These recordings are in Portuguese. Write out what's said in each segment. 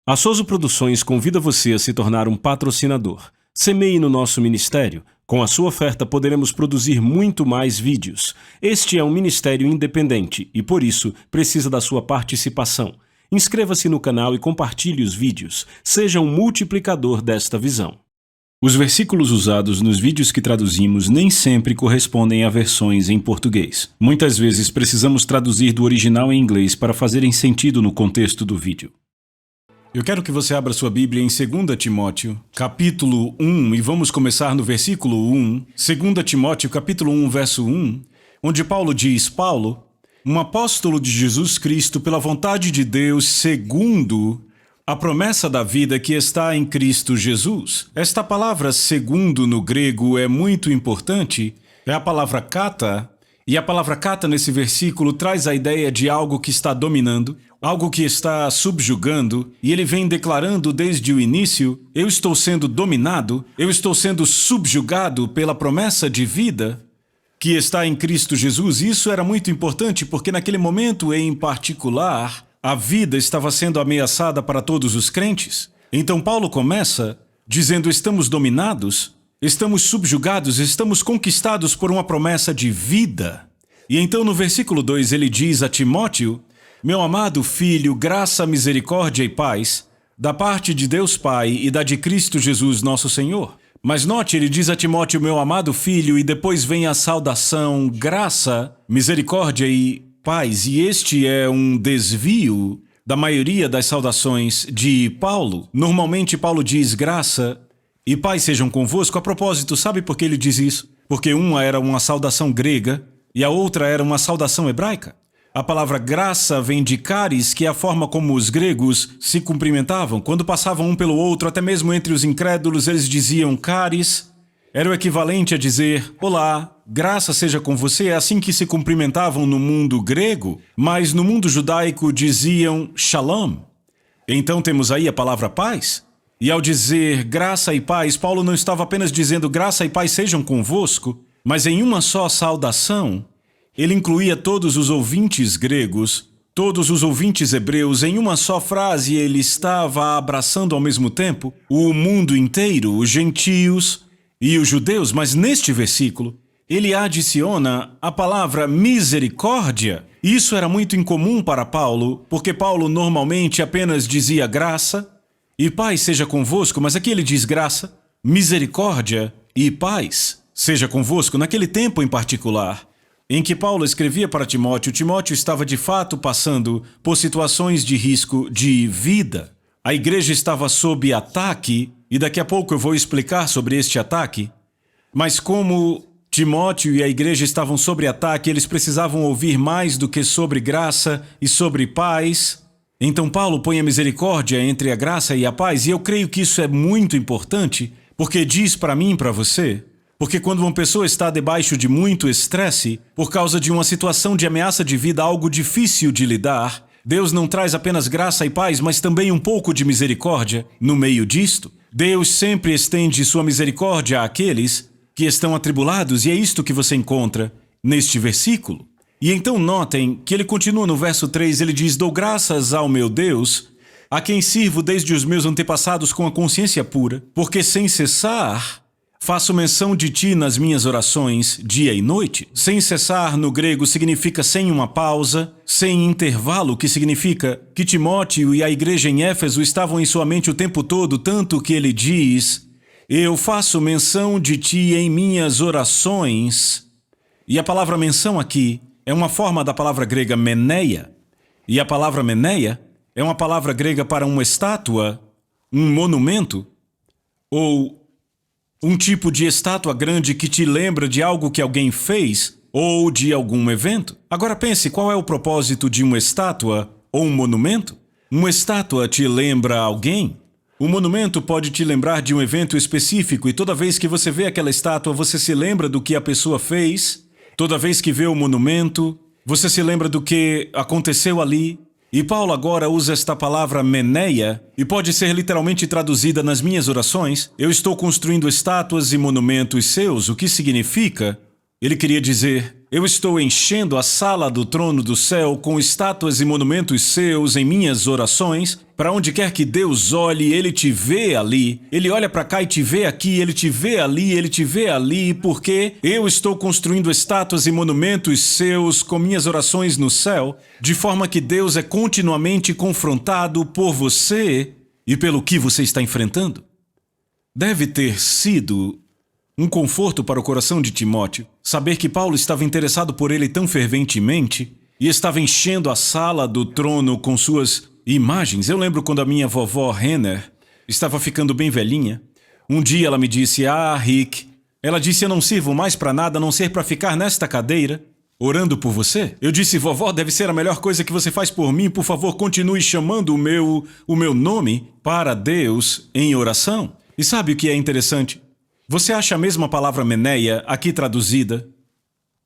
A Souza Produções convida você a se tornar um patrocinador. Semeie no nosso ministério. Com a sua oferta poderemos produzir muito mais vídeos. Este é um ministério independente e, por isso, precisa da sua participação. Inscreva-se no canal e compartilhe os vídeos. Seja um multiplicador desta visão. Os versículos usados nos vídeos que traduzimos nem sempre correspondem a versões em português. Muitas vezes precisamos traduzir do original em inglês para fazerem sentido no contexto do vídeo. Eu quero que você abra sua Bíblia em 2 Timóteo, capítulo 1, e vamos começar no versículo 1. 2 Timóteo, capítulo 1, verso 1, onde Paulo diz: Paulo, um apóstolo de Jesus Cristo pela vontade de Deus, segundo a promessa da vida que está em Cristo Jesus. Esta palavra segundo no grego é muito importante, é a palavra kata, e a palavra kata nesse versículo traz a ideia de algo que está dominando, algo que está subjugando, e ele vem declarando desde o início: eu estou sendo dominado, eu estou sendo subjugado pela promessa de vida que está em Cristo Jesus. Isso era muito importante porque naquele momento em particular, a vida estava sendo ameaçada para todos os crentes. Então Paulo começa dizendo: estamos dominados, estamos subjugados, estamos conquistados por uma promessa de vida. E então no versículo 2 ele diz a Timóteo: meu amado filho, graça, misericórdia e paz, da parte de Deus Pai e da de Cristo Jesus nosso Senhor. Mas note, ele diz a Timóteo, meu amado filho, e depois vem a saudação, graça, misericórdia e paz. E este é um desvio da maioria das saudações de Paulo. Normalmente Paulo diz graça e paz sejam convosco. A propósito, sabe por que ele diz isso? Porque uma era uma saudação grega e a outra era uma saudação hebraica. A palavra graça vem de caris, que é a forma como os gregos se cumprimentavam. Quando passavam um pelo outro, até mesmo entre os incrédulos, eles diziam caris. Era o equivalente a dizer olá, graça seja com você. É assim que se cumprimentavam no mundo grego, mas no mundo judaico diziam shalom. Então temos aí a palavra paz. E ao dizer graça e paz, Paulo não estava apenas dizendo graça e paz sejam convosco, mas em uma só saudação, ele incluía todos os ouvintes gregos, todos os ouvintes hebreus, em uma só frase. Ele estava abraçando ao mesmo tempo o mundo inteiro, os gentios e os judeus. Mas neste versículo, ele adiciona a palavra misericórdia. Isso era muito incomum para Paulo, porque Paulo normalmente apenas dizia graça e paz seja convosco, mas aqui ele diz graça, misericórdia e paz seja convosco. Naquele tempo em particular, em que Paulo escrevia para Timóteo, Timóteo estava de fato passando por situações de risco de vida. A igreja estava sob ataque, e daqui a pouco eu vou explicar sobre este ataque. Mas como Timóteo e a igreja estavam sob ataque, eles precisavam ouvir mais do que sobre graça e sobre paz. Então Paulo põe a misericórdia entre a graça e a paz, e eu creio que isso é muito importante, porque diz para mim e para você. Porque quando uma pessoa está debaixo de muito estresse, por causa de uma situação de ameaça de vida, algo difícil de lidar, Deus não traz apenas graça e paz, mas também um pouco de misericórdia no meio disto. Deus sempre estende sua misericórdia àqueles que estão atribulados, e é isto que você encontra neste versículo. E então notem que ele continua no verso 3, ele diz: dou graças ao meu Deus, a quem sirvo desde os meus antepassados com a consciência pura, porque sem cessar faço menção de ti nas minhas orações, dia e noite. Sem cessar no grego significa sem uma pausa, sem intervalo, que significa que Timóteo e a igreja em Éfeso estavam em sua mente o tempo todo, tanto que ele diz: eu faço menção de ti em minhas orações. E a palavra menção aqui é uma forma da palavra grega meneia. E a palavra meneia é uma palavra grega para uma estátua, um monumento, ou um tipo de estátua grande que te lembra de algo que alguém fez ou de algum evento. Agora pense, qual é o propósito de uma estátua ou um monumento? Uma estátua te lembra alguém. Um monumento pode te lembrar de um evento específico, e toda vez que você vê aquela estátua, você se lembra do que a pessoa fez. Toda vez que vê o monumento, você se lembra do que aconteceu ali. E Paulo agora usa esta palavra meneia, e pode ser literalmente traduzida nas minhas orações. Eu estou construindo estátuas e monumentos seus. O que significa? Ele queria dizer, eu estou enchendo a sala do trono do céu com estátuas e monumentos seus em minhas orações. Para onde quer que Deus olhe, Ele te vê ali. Ele olha para cá e te vê aqui, Ele te vê ali, Ele te vê ali, porque eu estou construindo estátuas e monumentos seus com minhas orações no céu, de forma que Deus é continuamente confrontado por você e pelo que você está enfrentando. Deve ter sido um conforto para o coração de Timóteo saber que Paulo estava interessado por ele tão ferventemente e estava enchendo a sala do trono com suas imagens. Eu lembro quando a minha vovó Renner estava ficando bem velhinha. Um dia ela me disse: Rick, ela disse, eu não sirvo mais para nada a não ser para ficar nesta cadeira orando por você. Eu disse: vovó, deve ser a melhor coisa que você faz por mim. Por favor, continue chamando o meu nome para Deus em oração. E sabe o que é interessante? Você acha a mesma palavra meneia aqui traduzida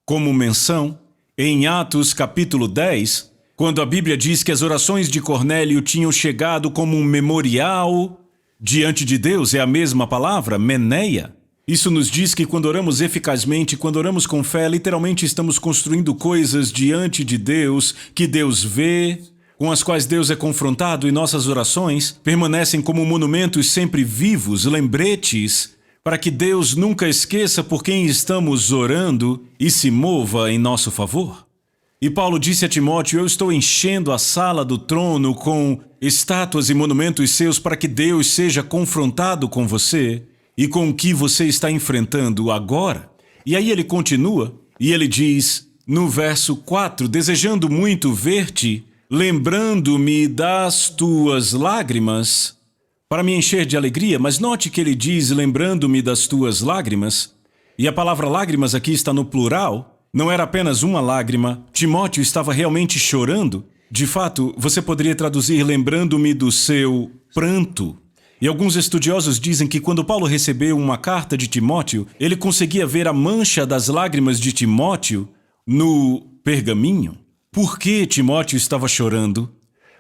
como menção em Atos capítulo 10, quando a Bíblia diz que as orações de Cornélio tinham chegado como um memorial diante de Deus? É a mesma palavra, meneia. Isso nos diz que quando oramos eficazmente, quando oramos com fé, literalmente estamos construindo coisas diante de Deus, que Deus vê, com as quais Deus é confrontado, e nossas orações permanecem como monumentos sempre vivos, lembretes, para que Deus nunca esqueça por quem estamos orando e se mova em nosso favor. E Paulo disse a Timóteo: eu estou enchendo a sala do trono com estátuas e monumentos seus para que Deus seja confrontado com você e com o que você está enfrentando agora. E aí ele continua, e ele diz no verso 4, desejando muito ver-te, lembrando-me das tuas lágrimas, para me encher de alegria. Mas note que ele diz, lembrando-me das tuas lágrimas, e a palavra lágrimas aqui está no plural, não era apenas uma lágrima. Timóteo estava realmente chorando. De fato, você poderia traduzir lembrando-me do seu pranto. E alguns estudiosos dizem que quando Paulo recebeu uma carta de Timóteo, ele conseguia ver a mancha das lágrimas de Timóteo no pergaminho. Por que Timóteo estava chorando?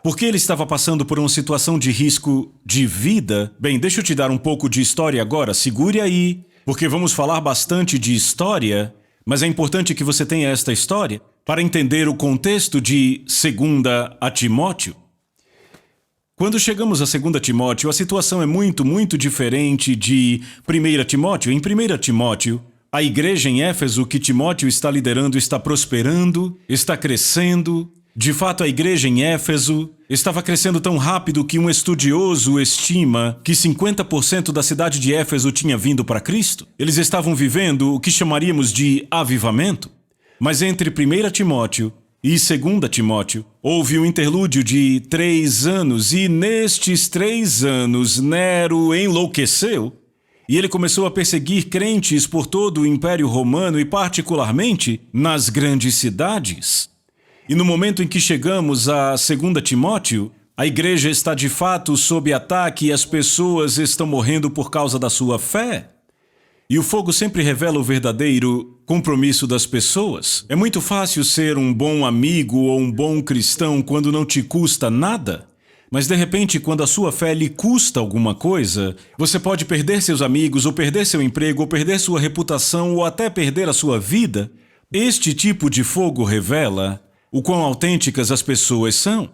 Porque ele estava passando por uma situação de risco de vida. Bem, deixa eu te dar um pouco de história agora. Segure aí, porque vamos falar bastante de história, mas é importante que você tenha esta história para entender o contexto de 2 a Timóteo. Quando chegamos a 2 Timóteo, a situação é muito diferente de 1 Timóteo. Em 1 Timóteo, a igreja em Éfeso que Timóteo está liderando está prosperando, está crescendo. De fato, a igreja em Éfeso estava crescendo tão rápido que um estudioso estima que 50% da cidade de Éfeso tinha vindo para Cristo. Eles estavam vivendo o que chamaríamos de avivamento. Mas entre 1 Timóteo e 2 Timóteo, houve um interlúdio de 3 anos, e nestes 3 anos Nero enlouqueceu, e ele começou a perseguir crentes por todo o Império Romano e particularmente nas grandes cidades. E no momento em que chegamos a 2 Timóteo, a igreja está de fato sob ataque e as pessoas estão morrendo por causa da sua fé. E o fogo sempre revela o verdadeiro compromisso das pessoas. É muito fácil ser um bom amigo ou um bom cristão quando não te custa nada. Mas de repente, quando a sua fé lhe custa alguma coisa, você pode perder seus amigos, ou perder seu emprego, ou perder sua reputação, ou até perder a sua vida. Este tipo de fogo revela o quão autênticas as pessoas são.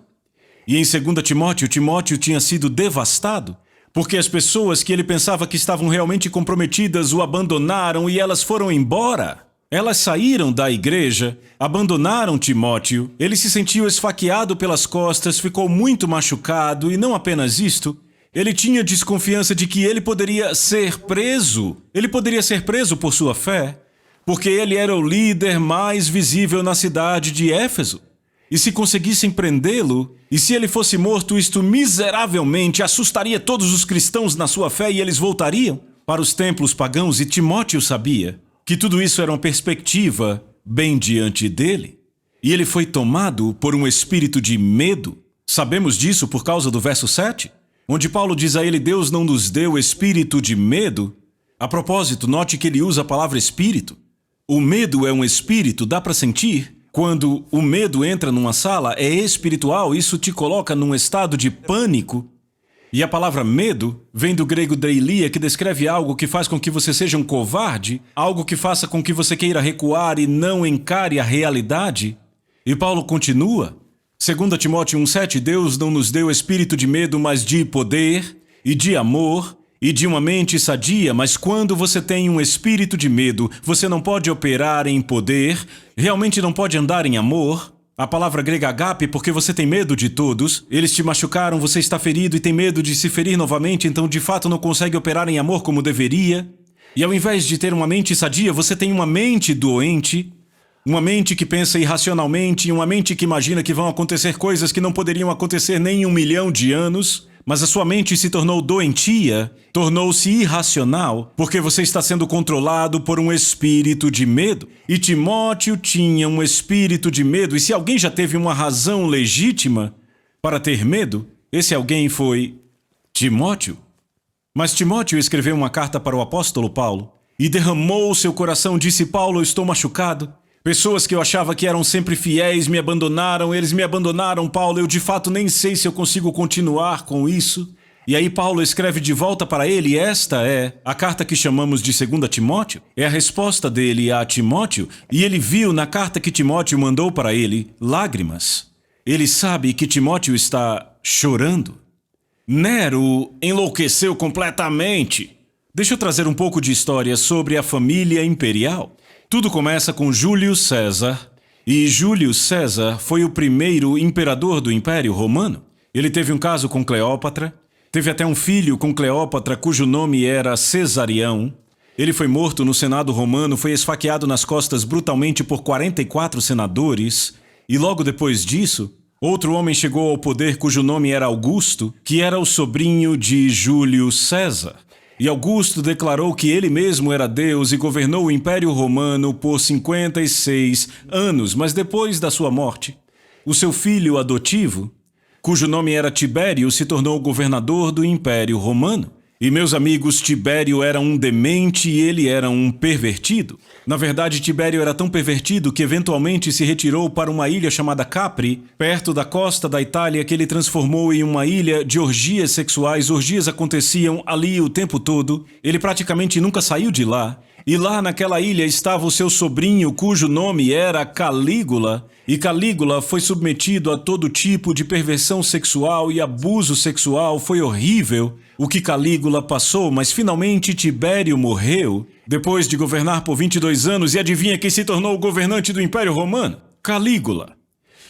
E em 2 Timóteo, Timóteo tinha sido devastado, porque as pessoas que ele pensava que estavam realmente comprometidas o abandonaram e elas foram embora. Elas saíram da igreja, abandonaram Timóteo, ele se sentiu esfaqueado pelas costas, ficou muito machucado, e não apenas isto, ele tinha desconfiança de que ele poderia ser preso. Ele poderia ser preso por sua fé, porque ele era o líder mais visível na cidade de Éfeso. E se conseguissem prendê-lo, e se ele fosse morto, isto miseravelmente assustaria todos os cristãos na sua fé e eles voltariam para os templos pagãos. E Timóteo sabia que tudo isso era uma perspectiva bem diante dele. E ele foi tomado por um espírito de medo. Sabemos disso por causa do verso 7, onde Paulo diz a ele: Deus não nos deu espírito de medo. A propósito, note que ele usa a palavra espírito. O medo é um espírito, dá para sentir. Quando o medo entra numa sala, é espiritual, isso te coloca num estado de pânico. E a palavra medo vem do grego deilia, que descreve algo que faz com que você seja um covarde, algo que faça com que você queira recuar e não encare a realidade. E Paulo continua. 2 Timóteo 1,7, Deus não nos deu espírito de medo, mas de poder e de amor e de uma mente sadia, mas quando você tem um espírito de medo, você não pode operar em poder, realmente não pode andar em amor. A palavra grega agape, porque você tem medo de todos, eles te machucaram, você está ferido e tem medo de se ferir novamente, então de fato não consegue operar em amor como deveria. E ao invés de ter uma mente sadia, você tem uma mente doente, uma mente que pensa irracionalmente, uma mente que imagina que vão acontecer coisas que não poderiam acontecer nem em 1 milhão de anos. Mas a sua mente se tornou doentia, tornou-se irracional, porque você está sendo controlado por um espírito de medo. E Timóteo tinha um espírito de medo, e se alguém já teve uma razão legítima para ter medo, esse alguém foi Timóteo. Mas Timóteo escreveu uma carta para o apóstolo Paulo, e derramou seu coração, disse: Paulo, eu estou machucado. Pessoas que eu achava que eram sempre fiéis me abandonaram, eles me abandonaram, Paulo, eu de fato nem sei se eu consigo continuar com isso. E aí Paulo escreve de volta para ele, e esta é a carta que chamamos de 2 Timóteo. É a resposta dele a Timóteo, e ele viu na carta que Timóteo mandou para ele lágrimas. Ele sabe que Timóteo está chorando. Nero enlouqueceu completamente. Deixa eu trazer um pouco de história sobre a família imperial. Tudo começa com Júlio César, e Júlio César foi o primeiro imperador do Império Romano. Ele teve um caso com Cleópatra, teve até um filho com Cleópatra cujo nome era Cesarião. Ele foi morto no Senado romano, foi esfaqueado nas costas brutalmente por 44 senadores, e logo depois disso, outro homem chegou ao poder cujo nome era Augusto, que era o sobrinho de Júlio César. E Augusto declarou que ele mesmo era Deus e governou o Império Romano por 56 anos, mas depois da sua morte, o seu filho adotivo, cujo nome era Tibério, se tornou governador do Império Romano. E, meus amigos, Tibério era um demente e ele era um pervertido. Na verdade, Tibério era tão pervertido que eventualmente se retirou para uma ilha chamada Capri, perto da costa da Itália, que ele transformou em uma ilha de orgias sexuais. Orgias aconteciam ali o tempo todo. Ele praticamente nunca saiu de lá. E lá naquela ilha estava o seu sobrinho, cujo nome era Calígula. E Calígula foi submetido a todo tipo de perversão sexual e abuso sexual. Foi horrível o que Calígula passou, mas finalmente Tibério morreu, depois de governar por 22 anos, e adivinha quem se tornou o governante do Império Romano? Calígula.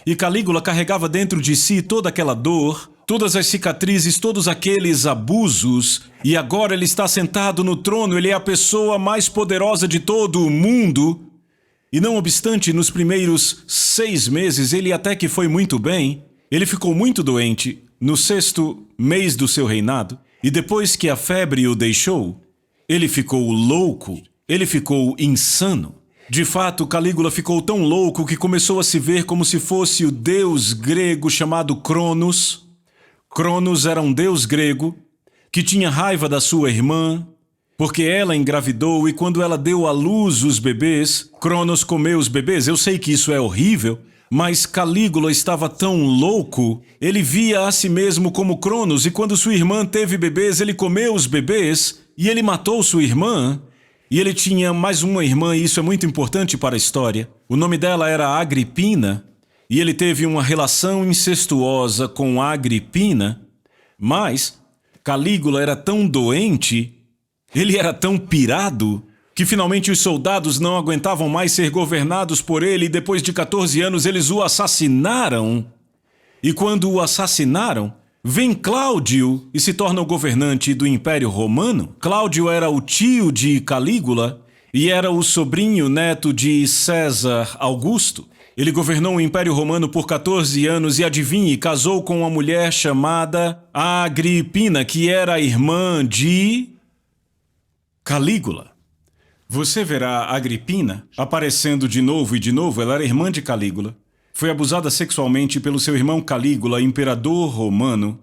E Calígula carregava dentro de si toda aquela dor, todas as cicatrizes, todos aqueles abusos, e agora ele está sentado no trono, ele é a pessoa mais poderosa de todo o mundo. E não obstante, nos primeiros 6 meses, ele até que foi muito bem, ele ficou muito doente no 6º mês do seu reinado, e depois que a febre o deixou, ele ficou louco, ele ficou insano. De fato, Calígula ficou tão louco que começou a se ver como se fosse o deus grego chamado Cronos. Cronos era um deus grego que tinha raiva da sua irmã, porque ela engravidou e quando ela deu à luz os bebês, Cronos comeu os bebês. Eu sei que isso é horrível, mas Calígula estava tão louco, ele via a si mesmo como Cronos, e quando sua irmã teve bebês, ele comeu os bebês, e ele matou sua irmã, e ele tinha mais uma irmã, e isso é muito importante para a história. O nome dela era Agripina, e ele teve uma relação incestuosa com Agripina, mas Calígula era tão doente, ele era tão pirado, que finalmente os soldados não aguentavam mais ser governados por ele e depois de 14 anos eles o assassinaram. E quando o assassinaram, vem Cláudio e se torna o governante do Império Romano. Cláudio era o tio de Calígula e era o sobrinho neto de César Augusto. Ele governou o Império Romano por 14 anos e adivinhe, casou com uma mulher chamada Agripina, que era a irmã de Calígula. Você verá Agripina aparecendo de novo e de novo. Ela era irmã de Calígula. Foi abusada sexualmente pelo seu irmão Calígula, imperador romano.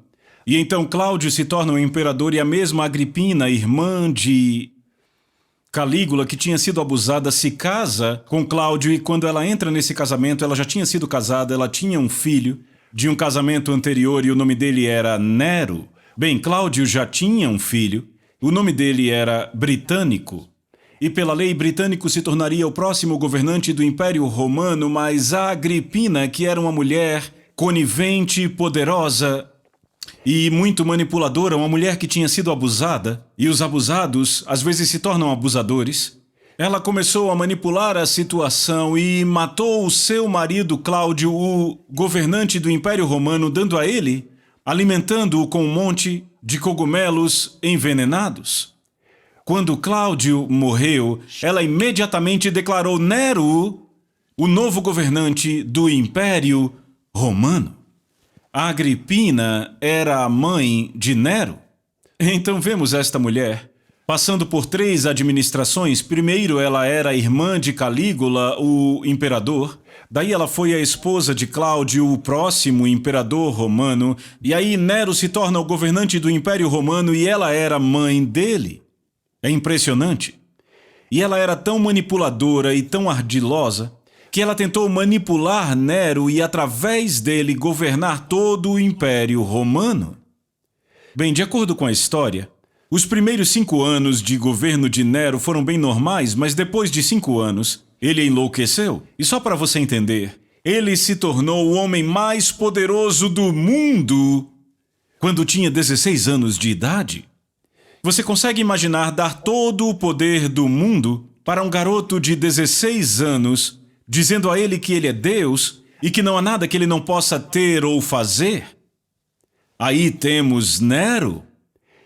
E então Cláudio se torna um imperador e a mesma Agripina, irmã de Calígula, que tinha sido abusada, se casa com Cláudio e quando ela entra nesse casamento, ela já tinha sido casada, ela tinha um filho de um casamento anterior e o nome dele era Nero. Bem, Cláudio já tinha um filho. O nome dele era Britânico. E pela lei, Britânico se tornaria o próximo governante do Império Romano, mas a Agripina, que era uma mulher conivente, poderosa e muito manipuladora, uma mulher que tinha sido abusada, e os abusados às vezes se tornam abusadores, ela começou a manipular a situação e matou o seu marido Cláudio, o governante do Império Romano, dando a ele, alimentando-o com um monte de cogumelos envenenados. Quando Cláudio morreu, ela imediatamente declarou Nero o novo governante do Império Romano. A Agripina era a mãe de Nero. Então vemos esta mulher passando por 3 administrações. Primeiro, ela era irmã de Calígula, o imperador. Daí ela foi a esposa de Cláudio, o próximo imperador romano. E aí Nero se torna o governante do Império Romano e ela era mãe dele. É impressionante. E ela era tão manipuladora e tão ardilosa que ela tentou manipular Nero e, através dele, governar todo o Império Romano. Bem, de acordo com a história, os primeiros 5 anos de governo de Nero foram bem normais, mas depois de 5 anos, ele enlouqueceu. E só para você entender, ele se tornou o homem mais poderoso do mundo quando tinha 16 anos de idade. Você consegue imaginar dar todo o poder do mundo para um garoto de 16 anos, dizendo a ele que ele é Deus e que não há nada que ele não possa ter ou fazer? Aí temos Nero.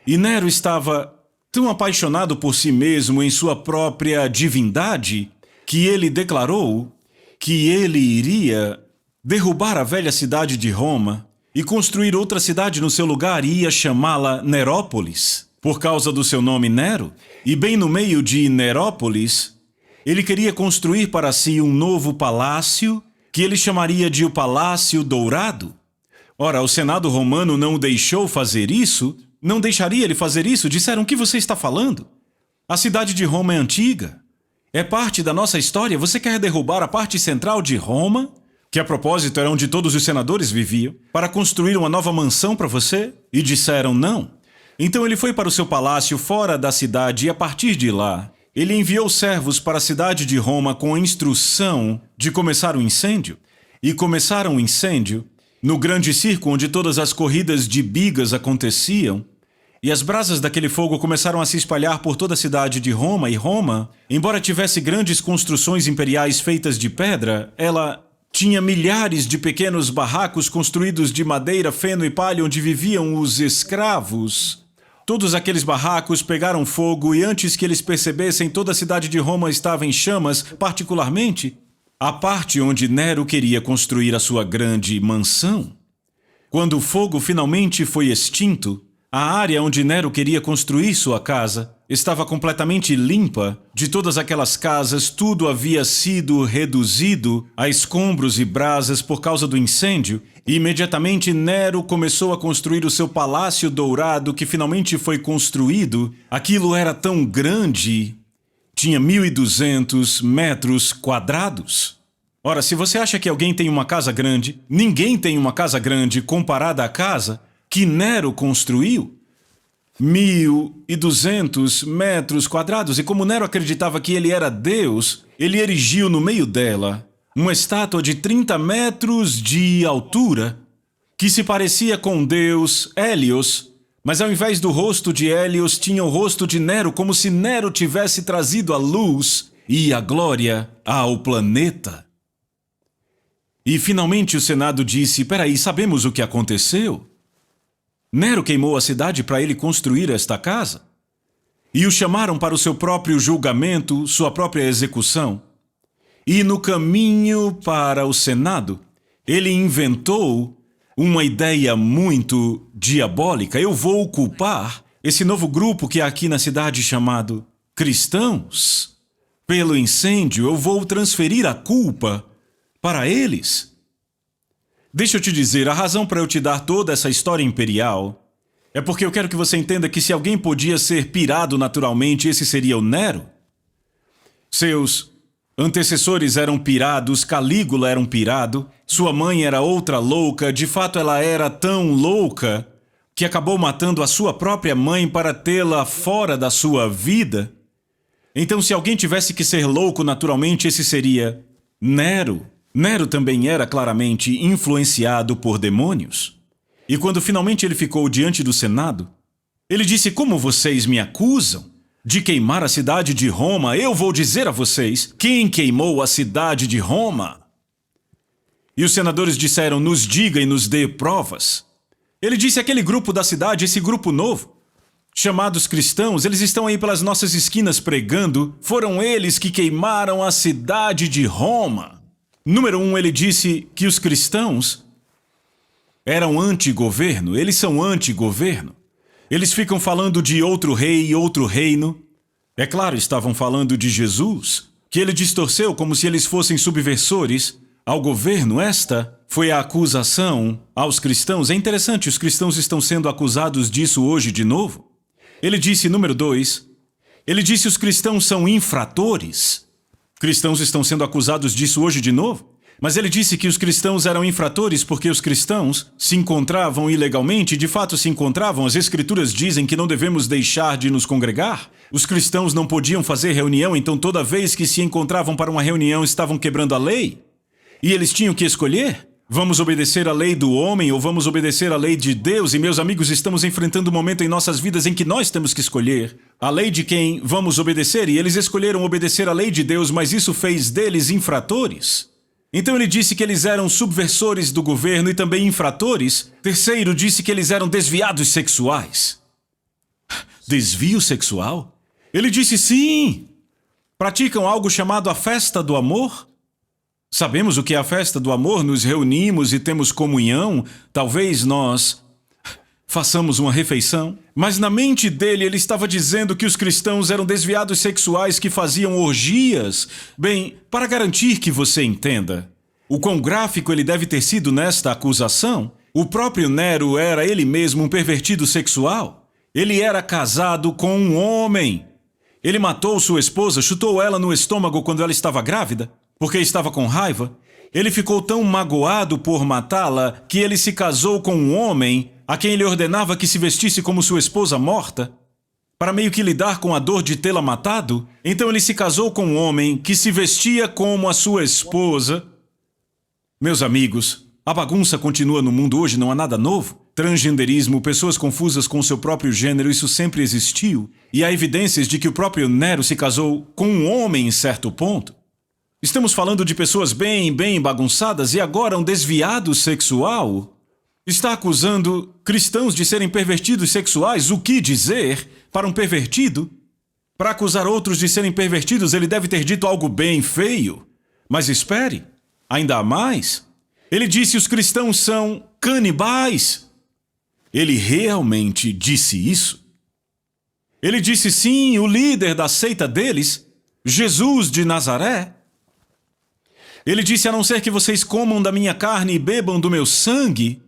E Nero estava tão apaixonado por si mesmo em sua própria divindade que ele declarou que ele iria derrubar a velha cidade de Roma e construir outra cidade no seu lugar e ia chamá-la Nerópolis, por causa do seu nome Nero. E bem no meio de Nerópolis, ele queria construir para si um novo palácio que ele chamaria de o Palácio Dourado. Ora, o Senado romano não o deixou fazer isso, não deixaria ele fazer isso. Disseram: o que você está falando? A cidade de Roma é antiga, é parte da nossa história. Você quer derrubar a parte central de Roma, que a propósito era onde todos os senadores viviam, para construir uma nova mansão para você? E disseram não. Então ele foi para o seu palácio fora da cidade e, a partir de lá, ele enviou servos para a cidade de Roma com a instrução de começar o incêndio. E começaram o incêndio no grande circo onde todas as corridas de bigas aconteciam. E as brasas daquele fogo começaram a se espalhar por toda a cidade de Roma. E Roma, embora tivesse grandes construções imperiais feitas de pedra, ela tinha milhares de pequenos barracos construídos de madeira, feno e palha onde viviam os escravos. Todos aqueles barracos pegaram fogo e, antes que eles percebessem, toda a cidade de Roma estava em chamas, particularmente a parte onde Nero queria construir a sua grande mansão. Quando o fogo finalmente foi extinto, a área onde Nero queria construir sua casa estava completamente limpa. De todas aquelas casas, tudo havia sido reduzido a escombros e brasas por causa do incêndio. E imediatamente Nero começou a construir o seu Palácio Dourado, que finalmente foi construído. Aquilo era tão grande, tinha 1.200 metros quadrados. Ora, se você acha que alguém tem uma casa grande, ninguém tem uma casa grande comparada à casa que Nero construiu. 1.200 metros quadrados. E como Nero acreditava que ele era Deus, ele erigiu no meio dela uma estátua de 30 metros de altura, que se parecia com Deus Hélios, mas ao invés do rosto de Hélios, tinha o rosto de Nero, como se Nero tivesse trazido a luz e a glória ao planeta. E finalmente o Senado disse: peraí, sabemos o que aconteceu? Nero queimou a cidade para ele construir esta casa. E o chamaram para o seu próprio julgamento, sua própria execução. E no caminho para o Senado, ele inventou uma ideia muito diabólica. Eu vou culpar esse novo grupo que há aqui na cidade chamado cristãos pelo incêndio. Eu vou transferir a culpa para eles. Deixa eu te dizer, a razão para eu te dar toda essa história imperial é porque eu quero que você entenda que se alguém podia ser pirado naturalmente, esse seria o Nero. Seus antecessores eram pirados, Calígula era um pirado, sua mãe era outra louca. De fato, ela era tão louca que acabou matando a sua própria mãe para tê-la fora da sua vida. Então, se alguém tivesse que ser louco naturalmente, esse seria Nero. Nero também era claramente influenciado por demônios. E quando finalmente ele ficou diante do Senado, ele disse: como vocês me acusam de queimar a cidade de Roma, eu vou dizer a vocês quem queimou a cidade de Roma. E os senadores disseram: nos diga e nos dê provas. Ele disse: aquele grupo da cidade, esse grupo novo, chamados cristãos, eles estão aí pelas nossas esquinas pregando, foram eles que queimaram a cidade de Roma. Número 1, ele disse que os cristãos eram anti-governo, eles são anti-governo. Eles ficam falando de outro rei e outro reino. É claro, estavam falando de Jesus, que ele distorceu como se eles fossem subversores ao governo. Esta foi a acusação aos cristãos. É interessante, os cristãos estão sendo acusados disso hoje de novo. Ele disse, número 2, ele disse: os cristãos são infratores. Cristãos estão sendo acusados disso hoje de novo. Mas ele disse que os cristãos eram infratores porque os cristãos se encontravam ilegalmente, de fato se encontravam. As escrituras dizem que não devemos deixar de nos congregar. Os cristãos não podiam fazer reunião, então toda vez que se encontravam para uma reunião estavam quebrando a lei. E eles tinham que escolher: vamos obedecer à lei do homem ou vamos obedecer à lei de Deus? E, meus amigos, estamos enfrentando um momento em nossas vidas em que nós temos que escolher a lei de quem vamos obedecer. E eles escolheram obedecer à lei de Deus, mas isso fez deles infratores. Então ele disse que eles eram subversores do governo e também infratores. Terceiro, disse que eles eram desviados sexuais. Desvio sexual? Ele disse sim. Praticam algo chamado a festa do amor. Sabemos o que é a festa do amor, nos reunimos e temos comunhão. Talvez nós façamos uma refeição. Mas na mente dele, ele estava dizendo que os cristãos eram desviados sexuais que faziam orgias. Bem, para garantir que você entenda o quão gráfico ele deve ter sido nesta acusação, o próprio Nero era ele mesmo um pervertido sexual. Ele era casado com um homem. Ele matou sua esposa, chutou ela no estômago quando ela estava grávida, porque estava com raiva. Ele ficou tão magoado por matá-la que ele se casou com um homem a quem ele ordenava que se vestisse como sua esposa morta, para meio que lidar com a dor de tê-la matado. Então ele se casou com um homem que se vestia como a sua esposa. Meus amigos, a bagunça continua no mundo hoje, não há nada novo. Transgenderismo, pessoas confusas com seu próprio gênero, isso sempre existiu. E há evidências de que o próprio Nero se casou com um homem em certo ponto. Estamos falando de pessoas bem bagunçadas, e agora um desviado sexual está acusando cristãos de serem pervertidos sexuais. O que dizer para um pervertido? Para acusar outros de serem pervertidos, ele deve ter dito algo bem feio. Mas espere, ainda há mais. Ele disse: os cristãos são canibais. Ele realmente disse isso? Ele disse sim, o líder da seita deles, Jesus de Nazaré. Ele disse: a não ser que vocês comam da minha carne e bebam do meu sangue,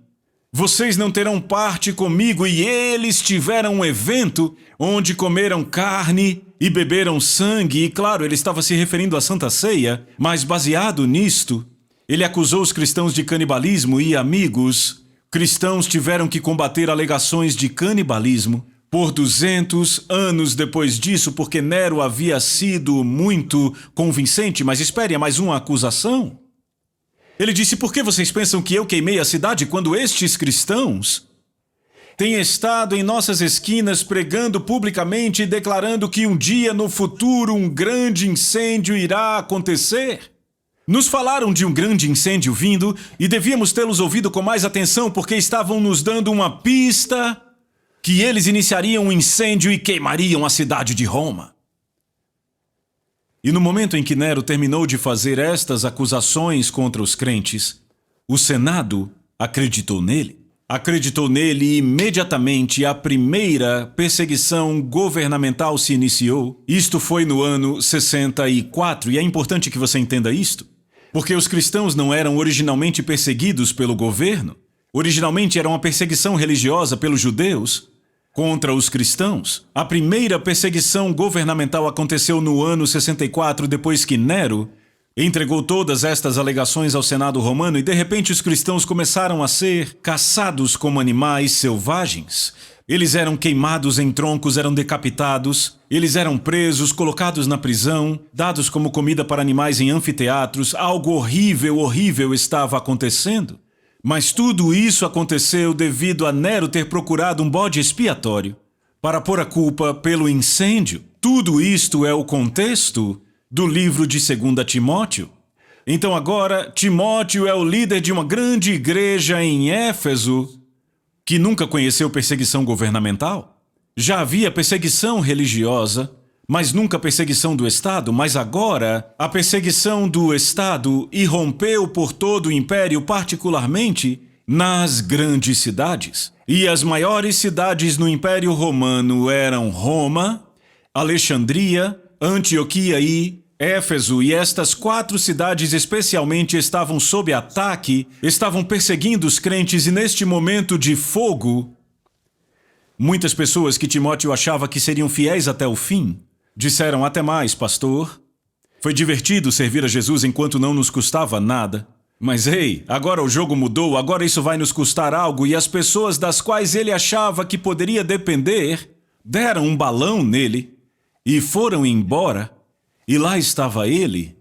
vocês não terão parte comigo. E eles tiveram um evento onde comeram carne e beberam sangue. E claro, ele estava se referindo à Santa Ceia, mas baseado nisto, ele acusou os cristãos de canibalismo. E, amigos, cristãos tiveram que combater alegações de canibalismo por 200 anos depois disso, porque Nero havia sido muito convincente. Mas espere, há mais uma acusação. Ele disse: por que vocês pensam que eu queimei a cidade quando estes cristãos têm estado em nossas esquinas pregando publicamente e declarando que um dia no futuro um grande incêndio irá acontecer? Nos falaram de um grande incêndio vindo e devíamos tê-los ouvido com mais atenção, porque estavam nos dando uma pista que eles iniciariam um incêndio e queimariam a cidade de Roma. E no momento em que Nero terminou de fazer estas acusações contra os crentes, o Senado acreditou nele. Acreditou nele e imediatamente a primeira perseguição governamental se iniciou. Isto foi no ano 64, e é importante que você entenda isto, porque os cristãos não eram originalmente perseguidos pelo governo. Originalmente era uma perseguição religiosa pelos judeus contra os cristãos. A primeira perseguição governamental aconteceu no ano 64, depois que Nero Entregou todas estas alegações ao Senado romano e de repente os cristãos começaram a ser caçados como animais selvagens. Eles eram queimados em troncos, eram decapitados, eles eram presos, colocados na prisão, dados como comida para animais em anfiteatros. Algo horrível, horrível estava acontecendo. Mas tudo isso aconteceu devido a Nero ter procurado um bode expiatório para pôr a culpa pelo incêndio. Tudo isto é o contexto do livro de 2 Timóteo. Então agora, Timóteo é o líder de uma grande igreja em Éfeso que nunca conheceu perseguição governamental. Já havia perseguição religiosa, mas nunca perseguição do Estado. Mas agora, a perseguição do Estado irrompeu por todo o império, particularmente nas grandes cidades. E as maiores cidades no Império Romano eram Roma, Alexandria, Antioquia e Éfeso, e estas 4 cidades especialmente estavam sob ataque, estavam perseguindo os crentes, e neste momento de fogo, muitas pessoas que Timóteo achava que seriam fiéis até o fim, disseram: até mais, pastor. Foi divertido servir a Jesus enquanto não nos custava nada. Mas ei, agora o jogo mudou, agora isso vai nos custar algo, e as pessoas das quais ele achava que poderia depender, deram um balão nele e foram embora. E lá estava ele,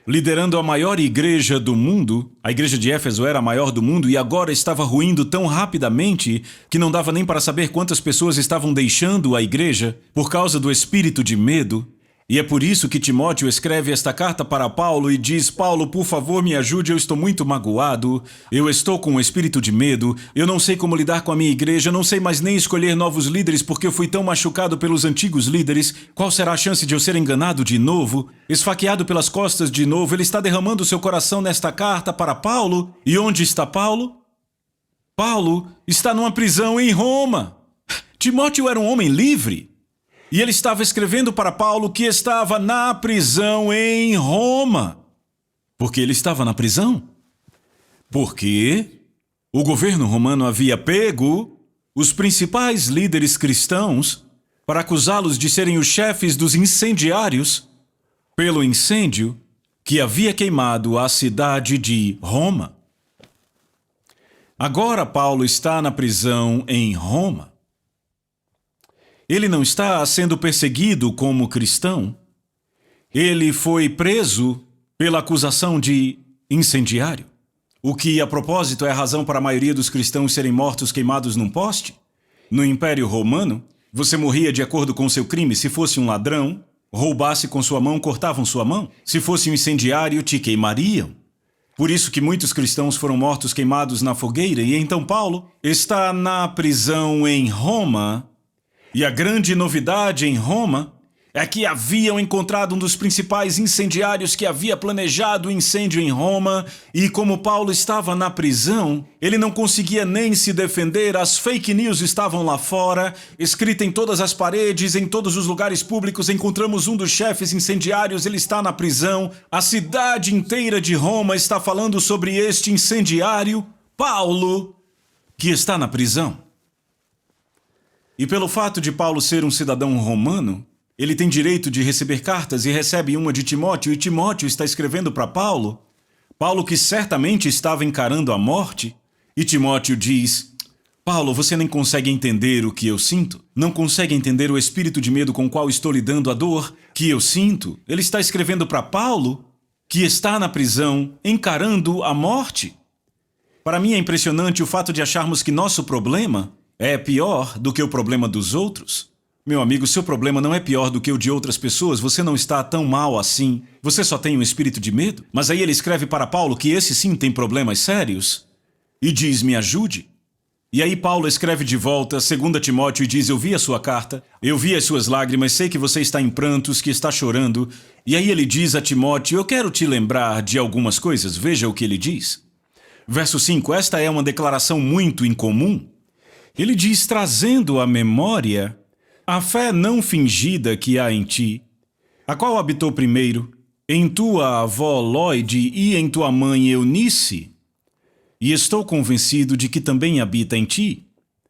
liderando a maior igreja do mundo. A igreja de Éfeso era a maior do mundo e agora estava ruindo tão rapidamente que não dava nem para saber quantas pessoas estavam deixando a igreja por causa do espírito de medo. E é por isso que Timóteo escreve esta carta para Paulo e diz: Paulo, por favor, me ajude, eu estou muito magoado, eu estou com um espírito de medo, eu não sei como lidar com a minha igreja, eu não sei mais nem escolher novos líderes porque eu fui tão machucado pelos antigos líderes. Qual será a chance de eu ser enganado de novo, esfaqueado pelas costas de novo? Ele está derramando seu coração nesta carta para Paulo. E onde está Paulo? Paulo está numa prisão em Roma. Timóteo era um homem livre. E ele estava escrevendo para Paulo que estava na prisão em Roma. Por que ele estava na prisão? Porque o governo romano havia pego os principais líderes cristãos para acusá-los de serem os chefes dos incendiários pelo incêndio que havia queimado a cidade de Roma. Agora Paulo está na prisão em Roma. Ele não está sendo perseguido como cristão. Ele foi preso pela acusação de incendiário. O que, a propósito, é a razão para a maioria dos cristãos serem mortos queimados num poste. No Império Romano, você morria de acordo com seu crime. Se fosse um ladrão, roubasse com sua mão, cortavam sua mão. Se fosse um incendiário, te queimariam. Por isso que muitos cristãos foram mortos queimados na fogueira. E então Paulo está na prisão em Roma. E a grande novidade em Roma é que haviam encontrado um dos principais incendiários que havia planejado o incêndio em Roma, e como Paulo estava na prisão, ele não conseguia nem se defender. As fake news estavam lá fora, escrita em todas as paredes, em todos os lugares públicos. Encontramos um dos chefes incendiários, ele está na prisão. A cidade inteira de Roma está falando sobre este incendiário, Paulo, que está na prisão. E pelo fato de Paulo ser um cidadão romano, ele tem direito de receber cartas e recebe uma de Timóteo, e Timóteo está escrevendo para Paulo, Paulo que certamente estava encarando a morte, e Timóteo diz: Paulo, você nem consegue entender o que eu sinto, não consegue entender o espírito de medo com o qual estou lidando, a dor que eu sinto. Ele está escrevendo para Paulo, que está na prisão, encarando a morte. Para mim é impressionante o fato de acharmos que nosso problema é pior do que o problema dos outros. Meu amigo, seu problema não é pior do que o de outras pessoas, você não está tão mal assim. Você só tem um espírito de medo. Mas aí ele escreve para Paulo que esse sim tem problemas sérios e diz: me ajude. E aí Paulo escreve de volta, 2 Timóteo, e diz: eu vi a sua carta, eu vi as suas lágrimas, sei que você está em prantos, que está chorando. E aí ele diz a Timóteo: eu quero te lembrar de algumas coisas. Veja o que ele diz. Verso 5, esta é uma declaração muito incomum. Ele diz, trazendo à memória a fé não fingida que há em ti, a qual habitou primeiro em tua avó Lóide e em tua mãe Eunice, e estou convencido de que também habita em ti.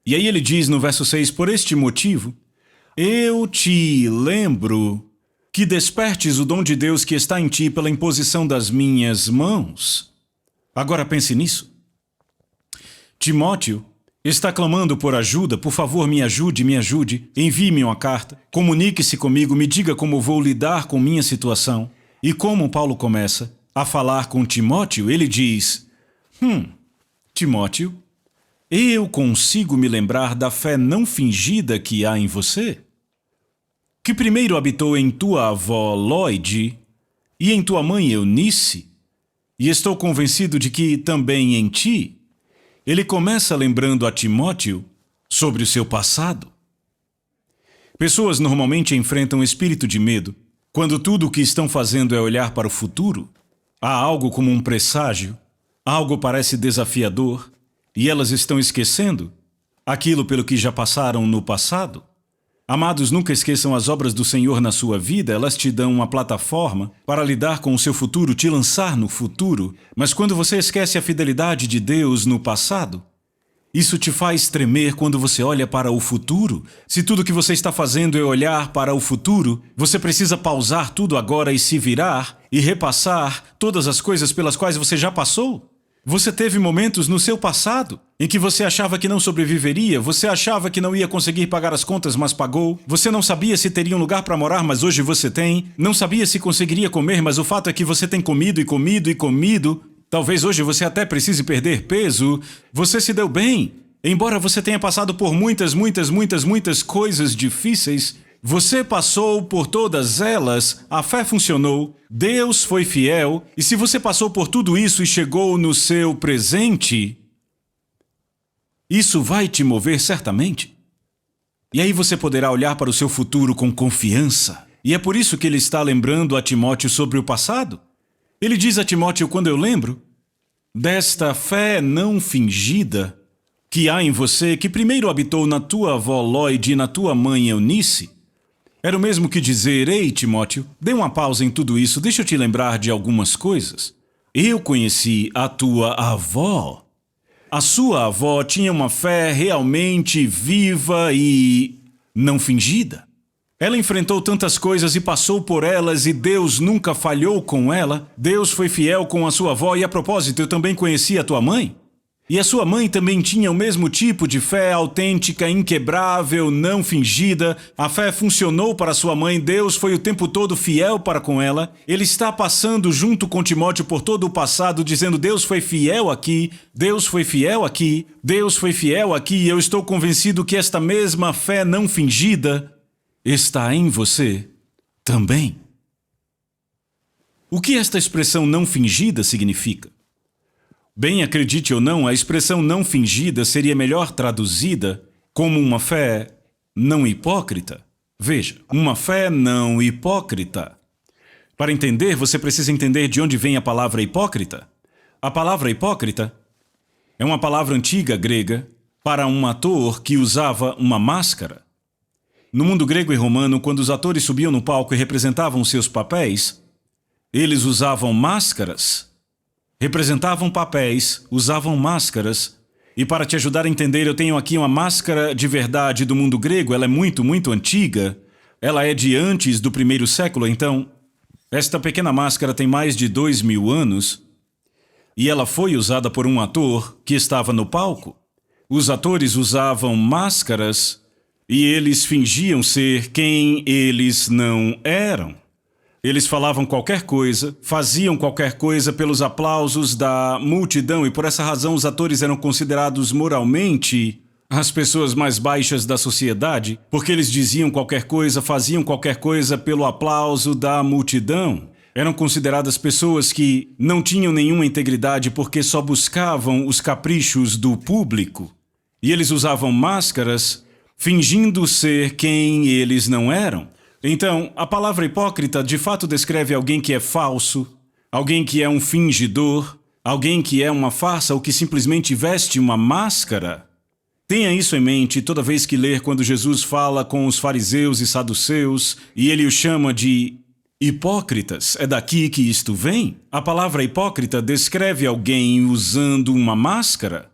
E aí ele diz no verso 6, por este motivo, eu te lembro que despertes o dom de Deus que está em ti pela imposição das minhas mãos. Agora pense nisso. Timóteo está clamando por ajuda. Por favor, me ajude, envie-me uma carta, comunique-se comigo, me diga como vou lidar com minha situação. E como Paulo começa a falar com Timóteo, ele diz: Timóteo, eu consigo me lembrar da fé não fingida que há em você, que primeiro habitou em tua avó Lóide e em tua mãe Eunice, e estou convencido de que também em ti. Ele começa lembrando a Timóteo sobre o seu passado. Pessoas normalmente enfrentam espírito de medo quando tudo o que estão fazendo é olhar para o futuro. Há algo como um presságio, algo parece desafiador, e elas estão esquecendo aquilo pelo que já passaram no passado. Amados, nunca esqueçam as obras do Senhor na sua vida. Elas te dão uma plataforma para lidar com o seu futuro, te lançar no futuro. Mas quando você esquece a fidelidade de Deus no passado, isso te faz tremer quando você olha para o futuro. Se tudo que você está fazendo é olhar para o futuro, você precisa pausar tudo agora e se virar e repassar todas as coisas pelas quais você já passou. Você teve momentos no seu passado em que você achava que não sobreviveria, você achava que não ia conseguir pagar as contas, mas pagou. Você não sabia se teria um lugar para morar, mas hoje você tem. Não sabia se conseguiria comer, mas o fato é que você tem comido e comido e comido. Talvez hoje você até precise perder peso. Você se deu bem. Embora você tenha passado por muitas coisas difíceis, você passou por todas elas, a fé funcionou, Deus foi fiel, e se você passou por tudo isso e chegou no seu presente, isso vai te mover certamente. E aí você poderá olhar para o seu futuro com confiança. E é por isso que ele está lembrando a Timóteo sobre o passado. Ele diz a Timóteo: quando eu lembro desta fé não fingida que há em você, que primeiro habitou na tua avó Lóide e na tua mãe Eunice, era o mesmo que dizer: ei, Timóteo, dê uma pausa em tudo isso, deixa eu te lembrar de algumas coisas. Eu conheci a tua avó. A sua avó tinha uma fé realmente viva e não fingida. Ela enfrentou tantas coisas e passou por elas, e Deus nunca falhou com ela. Deus foi fiel com a sua avó. E a propósito, eu também conheci a tua mãe. E a sua mãe também tinha o mesmo tipo de fé autêntica, inquebrável, não fingida. A fé funcionou para sua mãe, Deus foi o tempo todo fiel para com ela. Ele está passando junto com Timóteo por todo o passado, dizendo: Deus foi fiel aqui, Deus foi fiel aqui, Deus foi fiel aqui, e eu estou convencido que esta mesma fé não fingida está em você também. O que esta expressão não fingida significa? Bem, acredite ou não, a expressão não fingida seria melhor traduzida como uma fé não hipócrita. Veja, uma fé não hipócrita. Para entender, você precisa entender de onde vem a palavra hipócrita. A palavra hipócrita é uma palavra antiga grega para um ator que usava uma máscara. No mundo grego e romano, quando os atores subiam no palco e representavam seus papéis, eles usavam máscaras. Representavam papéis, usavam máscaras. E para te ajudar a entender, eu tenho aqui uma máscara de verdade do mundo grego. Ela é muito antiga. Ela é de antes do 1º século, então esta pequena máscara tem mais de 2000 anos. E ela foi usada por um ator que estava no palco. Os atores usavam máscaras e eles fingiam ser quem eles não eram. Eles falavam qualquer coisa, faziam qualquer coisa pelos aplausos da multidão, e por essa razão os atores eram considerados moralmente as pessoas mais baixas da sociedade, porque eles diziam qualquer coisa, faziam qualquer coisa pelo aplauso da multidão. Eram consideradas pessoas que não tinham nenhuma integridade porque só buscavam os caprichos do público. E eles usavam máscaras, fingindo ser quem eles não eram. Então, a palavra hipócrita de fato descreve alguém que é falso, alguém que é um fingidor, alguém que é uma farsa ou que simplesmente veste uma máscara. Tenha isso em mente toda vez que ler quando Jesus fala com os fariseus e saduceus e ele os chama de hipócritas. É daqui que isto vem? A palavra hipócrita descreve alguém usando uma máscara.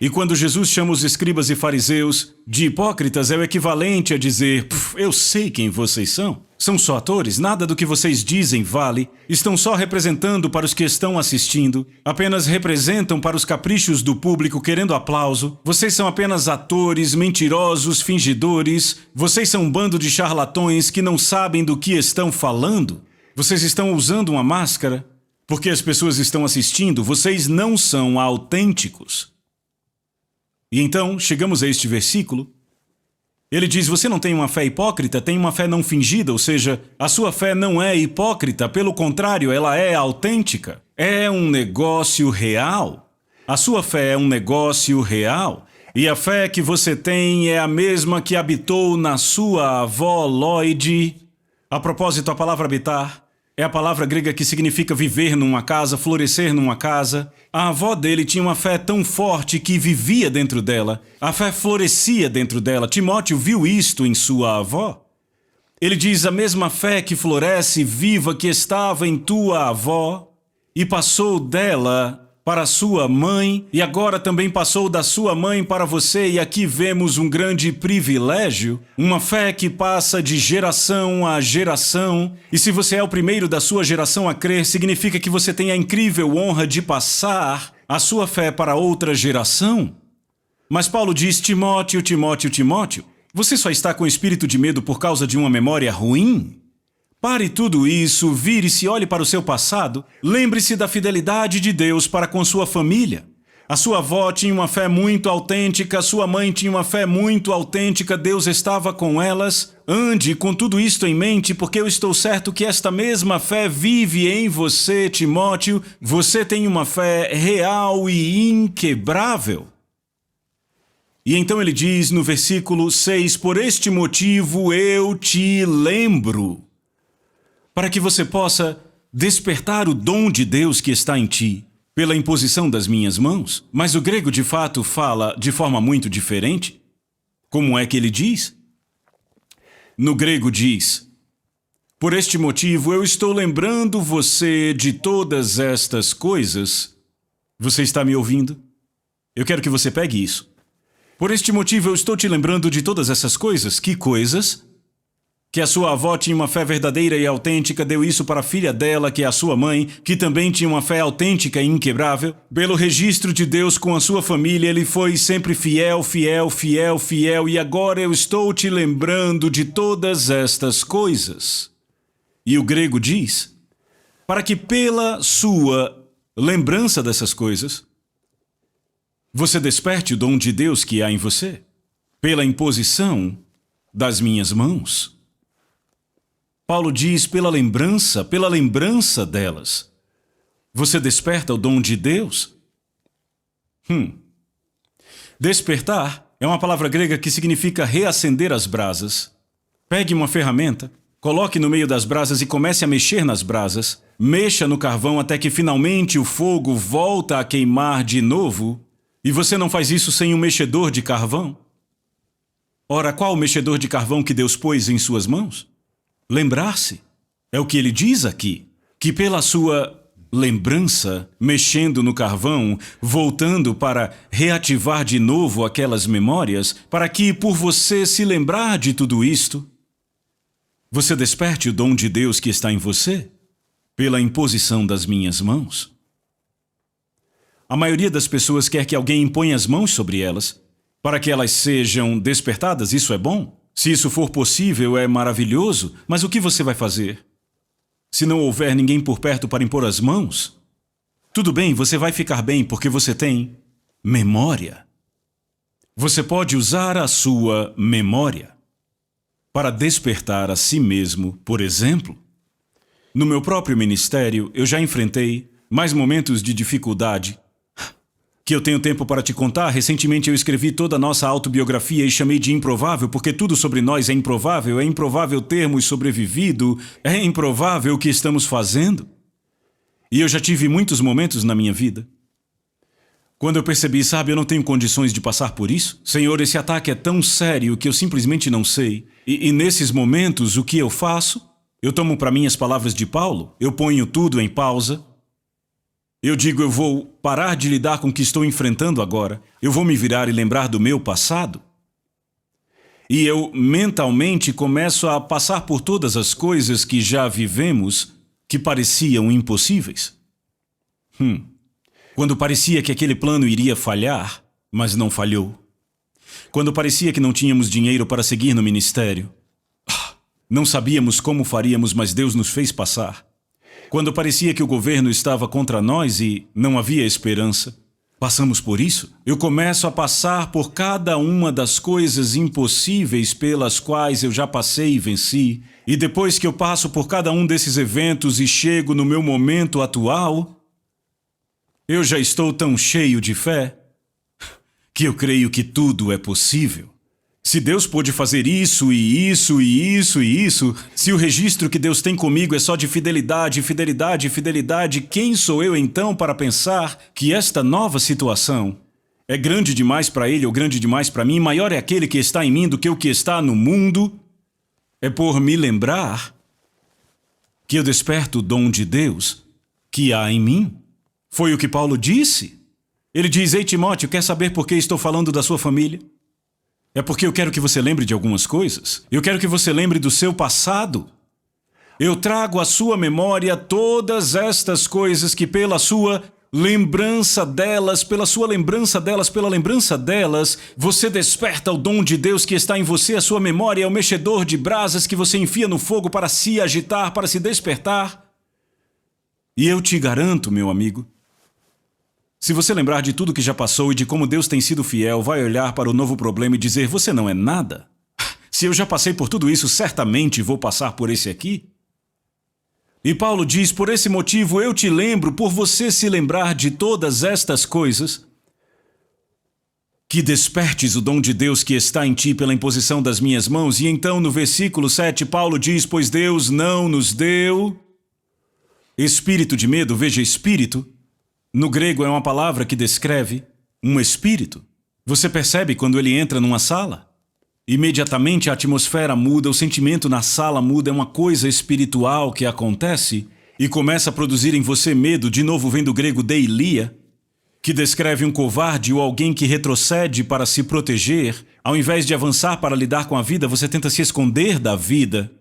E quando Jesus chama os escribas e fariseus de hipócritas, é o equivalente a dizer: eu sei quem vocês são. São só atores, nada do que vocês dizem vale. Estão só representando para os que estão assistindo. Apenas representam para os caprichos do público querendo aplauso. Vocês são apenas atores, mentirosos, fingidores. Vocês são um bando de charlatões que não sabem do que estão falando. Vocês estão usando uma máscara porque as pessoas estão assistindo. Vocês não são autênticos. E então, chegamos a este versículo. Ele diz: você não tem uma fé hipócrita, tem uma fé não fingida, ou seja, a sua fé não é hipócrita, pelo contrário, ela é autêntica. É um negócio real. A sua fé é um negócio real. E a fé que você tem é a mesma que habitou na sua avó Lloyd. A propósito, a palavra habitar é a palavra grega que significa viver numa casa, florescer numa casa. A avó dele tinha uma fé tão forte que vivia dentro dela. A fé florescia dentro dela. Timóteo viu isto em sua avó. Ele diz: a mesma fé que floresce viva que estava em tua avó e passou dela para sua mãe e agora também passou da sua mãe para você. E aqui vemos um grande privilégio, uma fé que passa de geração a geração. E se você é o primeiro da sua geração a crer, significa que você tem a incrível honra de passar a sua fé para outra geração. Mas Paulo diz: Timóteo, Timóteo, Timóteo, você só está com espírito de medo por causa de uma memória ruim? Pare tudo isso, vire-se, olhe para o seu passado, lembre-se da fidelidade de Deus para com sua família. A sua avó tinha uma fé muito autêntica, a sua mãe tinha uma fé muito autêntica, Deus estava com elas. Ande com tudo isto em mente, porque eu estou certo que esta mesma fé vive em você, Timóteo. Você tem uma fé real e inquebrável. E então ele diz no versículo 6, por este motivo eu te lembro, para que você possa despertar o dom de Deus que está em ti, pela imposição das minhas mãos. Mas o grego de fato fala de forma muito diferente. Como é que ele diz? No grego diz: por este motivo eu estou lembrando você de todas estas coisas. Você está me ouvindo? Eu quero que você pegue isso. Por este motivo eu estou te lembrando de todas essas coisas. Que coisas? Que a sua avó tinha uma fé verdadeira e autêntica, deu isso para a filha dela, que é a sua mãe, que também tinha uma fé autêntica e inquebrável. Pelo registro de Deus com a sua família, ele foi sempre fiel, fiel, fiel, fiel, e agora eu estou te lembrando de todas estas coisas. E o grego diz, para que pela sua lembrança dessas coisas, você desperte o dom de Deus que há em você, pela imposição das minhas mãos. Paulo diz pela lembrança delas. Você desperta o dom de Deus? Despertar é uma palavra grega que significa reacender as brasas. Pegue uma ferramenta, coloque no meio das brasas e comece a mexer nas brasas. Mexa no carvão até que finalmente o fogo volta a queimar de novo. E você não faz isso sem um mexedor de carvão? Ora, qual o mexedor de carvão que Deus pôs em suas mãos? Lembrar-se. É o que ele diz aqui, que pela sua lembrança, mexendo no carvão, voltando para reativar de novo aquelas memórias, para que, por você se lembrar de tudo isto, você desperte o dom de Deus que está em você, pela imposição das minhas mãos. A maioria das pessoas quer que alguém imponha as mãos sobre elas, para que elas sejam despertadas. Isso é bom. Se isso for possível, é maravilhoso, mas o que você vai fazer? Se não houver ninguém por perto para impor as mãos, tudo bem, você vai ficar bem porque você tem memória. Você pode usar a sua memória para despertar a si mesmo, por exemplo. No meu próprio ministério, eu já enfrentei mais momentos de dificuldade que eu tenho tempo para te contar. Recentemente eu escrevi toda a nossa autobiografia e chamei de improvável, porque tudo sobre nós é improvável termos sobrevivido, é improvável o que estamos fazendo. E eu já tive muitos momentos na minha vida quando eu percebi, eu não tenho condições de passar por isso. Senhor, esse ataque é tão sério que eu simplesmente não sei. E nesses momentos, o que eu faço? Eu tomo para mim as palavras de Paulo, eu ponho tudo em pausa, Eu digo, eu vou parar de lidar com o que estou enfrentando agora. Eu vou me virar e lembrar do meu passado. E eu mentalmente começo a passar por todas as coisas que já vivemos que pareciam impossíveis. Quando parecia que aquele plano iria falhar, mas não falhou. Quando parecia que não tínhamos dinheiro para seguir no ministério. Não sabíamos como faríamos, mas Deus nos fez passar. Quando parecia que o governo estava contra nós e não havia esperança. Passamos por isso. Eu começo a passar por cada uma das coisas impossíveis pelas quais eu já passei e venci. E depois que eu passo por cada um desses eventos e chego no meu momento atual, eu já estou tão cheio de fé que eu creio que tudo é possível. Se Deus pôde fazer isso e isso e isso e isso, se o registro que Deus tem comigo é só de fidelidade, fidelidade, fidelidade, quem sou eu então para pensar que esta nova situação é grande demais para Ele ou grande demais para mim? Maior é aquele que está em mim do que o que está no mundo? É por me lembrar que eu desperto o dom de Deus que há em mim. Foi o que Paulo disse. Ele diz, ei Timóteo, quer saber por que estou falando da sua família? É porque eu quero que você lembre de algumas coisas. Eu quero que você lembre do seu passado. Eu trago à sua memória todas estas coisas que pela sua lembrança delas, você desperta o dom de Deus que está em você. A sua memória é o mexedor de brasas que você enfia no fogo para se agitar, para se despertar. E eu te garanto, meu amigo, se você lembrar de tudo que já passou e de como Deus tem sido fiel, vai olhar para o novo problema e dizer, você não é nada. Se eu já passei por tudo isso, certamente vou passar por esse aqui. E Paulo diz, por esse motivo eu te lembro, por você se lembrar de todas estas coisas, que despertes o dom de Deus que está em ti pela imposição das minhas mãos. E então no versículo 7, Paulo diz, pois Deus não nos deu espírito de medo, veja, espírito. No grego é uma palavra que descreve um espírito. Você percebe quando ele entra numa sala? Imediatamente a atmosfera muda, o sentimento na sala muda, é uma coisa espiritual que acontece e começa a produzir em você medo. De novo vem do grego deilia, que descreve um covarde ou alguém que retrocede para se proteger. Ao invés de avançar para lidar com a vida, você tenta se esconder da vida.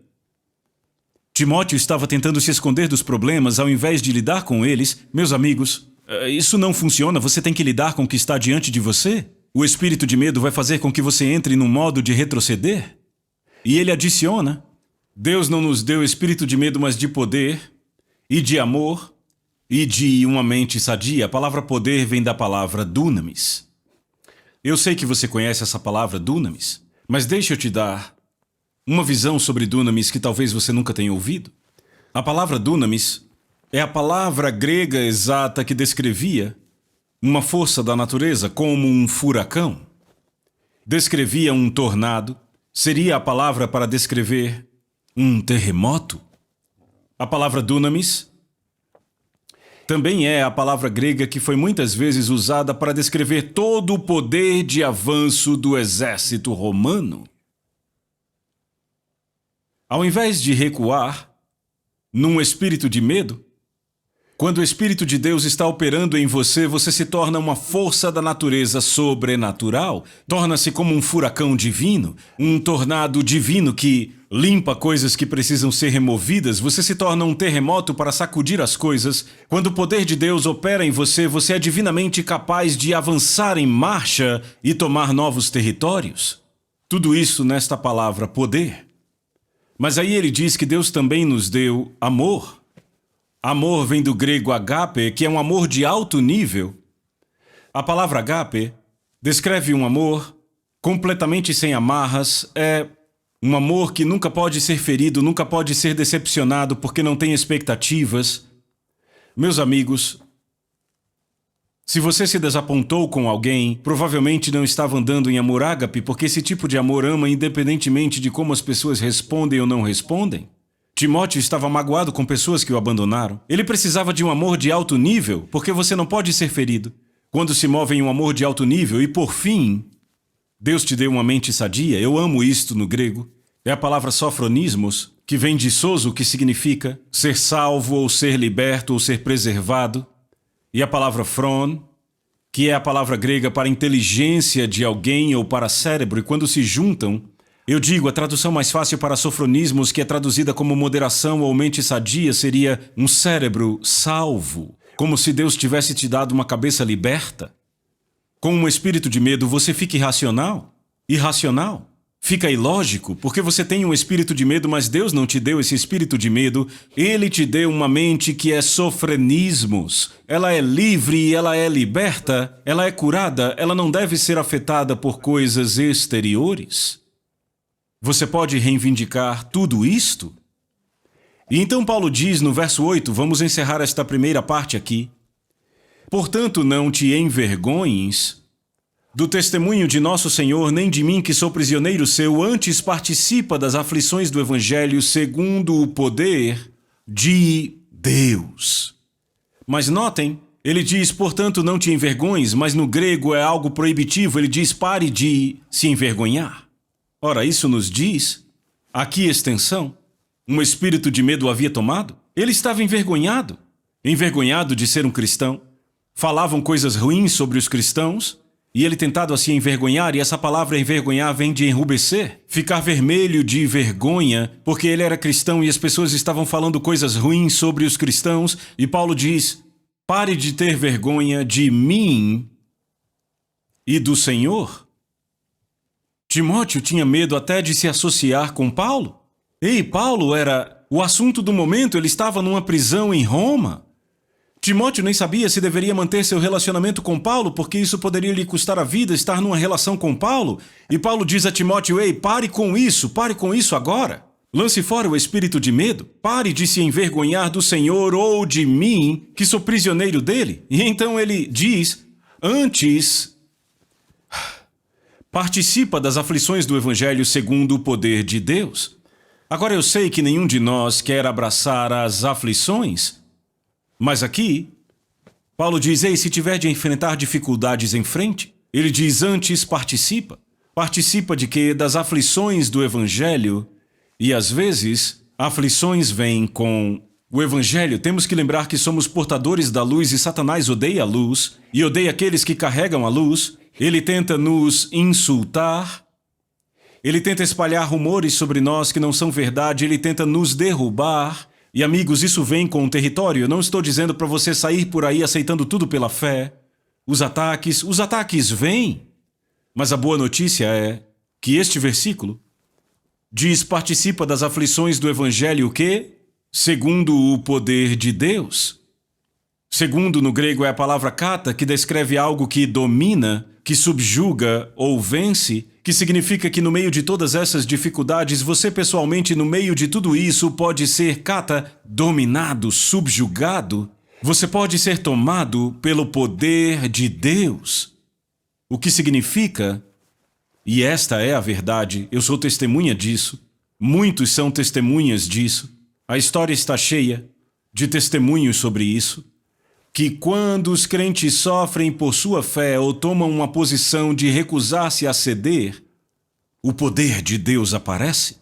Timóteo estava tentando se esconder dos problemas ao invés de lidar com eles. Meus amigos, isso não funciona, você tem que lidar com o que está diante de você. O espírito de medo vai fazer com que você entre num modo de retroceder. E ele adiciona, Deus não nos deu espírito de medo, mas de poder, e de amor, e de uma mente sadia. A palavra poder vem da palavra dunamis. Eu sei que você conhece essa palavra dunamis, mas deixa eu te dar uma visão sobre dunamis que talvez você nunca tenha ouvido. A palavra dunamis é a palavra grega exata que descrevia uma força da natureza como um furacão. Descrevia um tornado. Seria a palavra para descrever um terremoto. A palavra dunamis também é a palavra grega que foi muitas vezes usada para descrever todo o poder de avanço do exército romano. Ao invés de recuar num espírito de medo, quando o Espírito de Deus está operando em você, você se torna uma força da natureza sobrenatural. Torna-se como um furacão divino, um tornado divino que limpa coisas que precisam ser removidas. Você se torna um terremoto para sacudir as coisas. Quando o poder de Deus opera em você, você é divinamente capaz de avançar em marcha e tomar novos territórios. Tudo isso nesta palavra poder. Mas aí ele diz que Deus também nos deu amor. Amor vem do grego agape, que é um amor de alto nível. A palavra agape descreve um amor completamente sem amarras, é um amor que nunca pode ser ferido, nunca pode ser decepcionado porque não tem expectativas. Meus amigos, se você se desapontou com alguém, provavelmente não estava andando em amor ágape, porque esse tipo de amor ama independentemente de como as pessoas respondem ou não respondem. Timóteo estava magoado com pessoas que o abandonaram. Ele precisava de um amor de alto nível, porque você não pode ser ferido. Quando se move em um amor de alto nível e, por fim, Deus te deu uma mente sadia. Eu amo isto no grego. É a palavra sofronismos, que vem de sozo, que significa ser salvo ou ser liberto ou ser preservado. e a palavra phron, que é a palavra grega para inteligência de alguém ou para cérebro, e quando se juntam, eu digo, a tradução mais fácil para sofronismos, que é traduzida como moderação ou mente sadia, seria um cérebro salvo, como se Deus tivesse te dado uma cabeça liberta. Com um espírito de medo, você fica irracional. Fica ilógico, porque você tem um espírito de medo, mas Deus não te deu esse espírito de medo. Ele te deu uma mente que é sofrenismos. Ela é livre, ela é liberta, ela é curada, ela não deve ser afetada por coisas exteriores. Você pode reivindicar tudo isto? E então Paulo diz no verso 8, vamos encerrar esta primeira parte aqui. Portanto, não te envergonhes do testemunho de nosso Senhor, nem de mim que sou prisioneiro seu, antes participa das aflições do Evangelho segundo o poder de Deus. Mas notem, ele diz, portanto, não te envergonhes, mas no grego é algo proibitivo, ele diz, pare de se envergonhar. Ora, isso nos diz, a que extensão, um espírito de medo o havia tomado? Ele estava envergonhado de ser um cristão. Falavam coisas ruins sobre os cristãos, e ele tentado a se envergonhar, e essa palavra envergonhar vem de enrubecer, ficar vermelho de vergonha, porque ele era cristão e as pessoas estavam falando coisas ruins sobre os cristãos, e Paulo diz, pare de ter vergonha de mim e do Senhor. Timóteo tinha medo até de se associar com Paulo. Paulo era o assunto do momento, ele estava numa prisão em Roma. Timóteo nem sabia se deveria manter seu relacionamento com Paulo, porque isso poderia lhe custar a vida, estar numa relação com Paulo. E Paulo diz a Timóteo, pare com isso agora. Lance fora o espírito de medo, pare de se envergonhar do Senhor ou de mim, que sou prisioneiro dele. E então ele diz, antes, participa das aflições do Evangelho segundo o poder de Deus. Agora eu sei que nenhum de nós quer abraçar as aflições, mas aqui, Paulo diz, se tiver de enfrentar dificuldades em frente, ele diz, antes participa. Participa de quê? Das aflições do Evangelho. E às vezes, aflições vêm com o Evangelho. Temos que lembrar que somos portadores da luz e Satanás odeia a luz e odeia aqueles que carregam a luz. Ele tenta nos insultar. Ele tenta espalhar rumores sobre nós que não são verdade. Ele tenta nos derrubar. E amigos, isso vem com o território. Eu não estou dizendo para você sair por aí aceitando tudo pela fé. Os ataques vêm. Mas a boa notícia é que este versículo diz, participa das aflições do Evangelho o quê? Segundo o poder de Deus. Segundo, no grego, é a palavra kata, que descreve algo que domina, que subjuga ou vence, que significa que no meio de todas essas dificuldades, você pessoalmente, no meio de tudo isso, pode ser kata, dominado, subjugado. Você pode ser tomado pelo poder de Deus. O que significa, e esta é a verdade, eu sou testemunha disso, muitos são testemunhas disso, a história está cheia de testemunhos sobre isso, que quando os crentes sofrem por sua fé ou tomam uma posição de recusar-se a ceder, o poder de Deus aparece.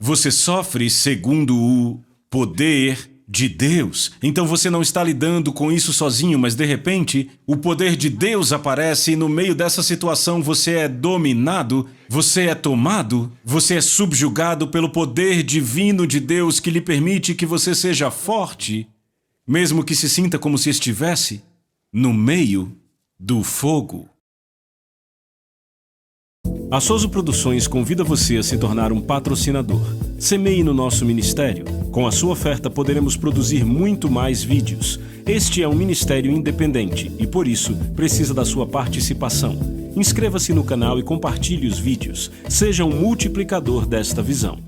Você sofre segundo o poder de Deus. Então você não está lidando com isso sozinho, mas de repente o poder de Deus aparece e no meio dessa situação você é dominado, você é tomado, você é subjugado pelo poder divino de Deus que lhe permite que você seja forte, mesmo que se sinta como se estivesse no meio do fogo. A Soso Produções convida você a se tornar um patrocinador. Semeie no nosso ministério. Com a sua oferta poderemos produzir muito mais vídeos. Este é um ministério independente e, por isso, precisa da sua participação. Inscreva-se no canal e compartilhe os vídeos. Seja um multiplicador desta visão.